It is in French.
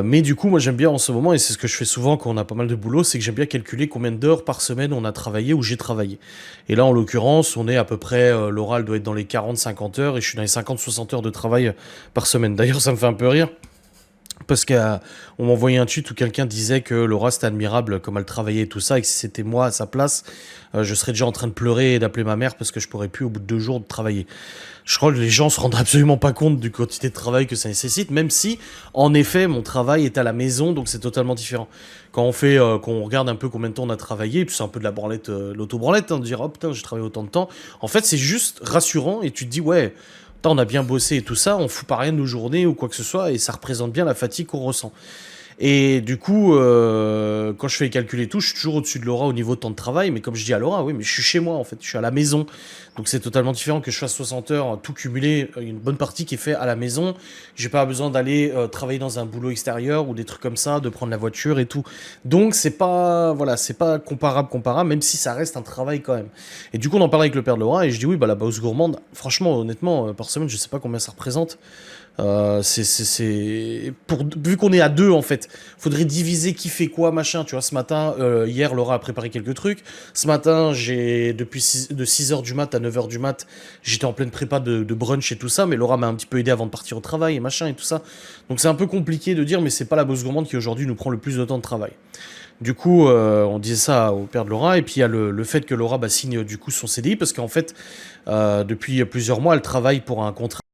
Mais du coup, moi j'aime bien en ce moment, et c'est ce que je fais souvent quand on a pas mal de boulot, c'est que j'aime bien calculer combien d'heures par semaine on a travaillé ou j'ai travaillé. Et là, en l'occurrence, on est à peu près, l'oral doit être dans les 40-50 heures, et je suis dans les 50-60 heures de travail par semaine. D'ailleurs, ça me fait un peu rire. Parce qu'on m'a envoyé un tweet où quelqu'un disait que Laura c'était admirable comme elle travaillait et tout ça, et que si c'était moi à sa place, je serais déjà en train de pleurer et d'appeler ma mère parce que je pourrais plus au bout de 2 jours de travailler. Je crois que les gens se rendent absolument pas compte du quantité de travail que ça nécessite, même si, en effet, mon travail est à la maison, donc c'est totalement différent. Quand on regarde un peu combien de temps on a travaillé, puis c'est un peu de la branlette, l'auto-branlette, de dire, oh putain, j'ai travaillé autant de temps. En fait, c'est juste rassurant, et tu te dis, ouais, putain, on a bien bossé et tout ça, on fout pas rien de nos journées ou quoi que ce soit, et ça représente bien la fatigue qu'on ressent. Et du coup, quand je fais les calculs et tout, je suis toujours au-dessus de Laura au niveau de temps de travail. Mais comme je dis à Laura, oui, mais je suis chez moi en fait, je suis à la maison. Donc c'est totalement différent que je fasse 60 heures, tout cumulé, une bonne partie qui est fait à la maison. J'ai pas besoin d'aller travailler dans un boulot extérieur ou des trucs comme ça, de prendre la voiture et tout. Donc c'est pas, voilà, c'est pas comparable, même si ça reste un travail quand même. Et du coup, on en parlait avec le père de Laura et je dis oui, bah la bourse gourmande, franchement, honnêtement, par semaine, je sais pas combien ça représente. Vu qu'on est à deux en fait, faudrait diviser qui fait quoi, machin. Tu vois, ce matin, hier, Laura a préparé quelques trucs. Ce matin, de 6 heures du mat à 9 heures du mat, j'étais en pleine prépa de brunch et tout ça, mais Laura m'a un petit peu aidé avant de partir au travail et machin et tout ça. Donc c'est un peu compliqué de dire, mais c'est pas la bosse gourmande qui aujourd'hui nous prend le plus de temps de travail. Du coup, on disait ça au père de Laura, et puis il y a le fait que Laura signe du coup son CDI, parce qu'en fait, depuis plusieurs mois, elle travaille pour un contrat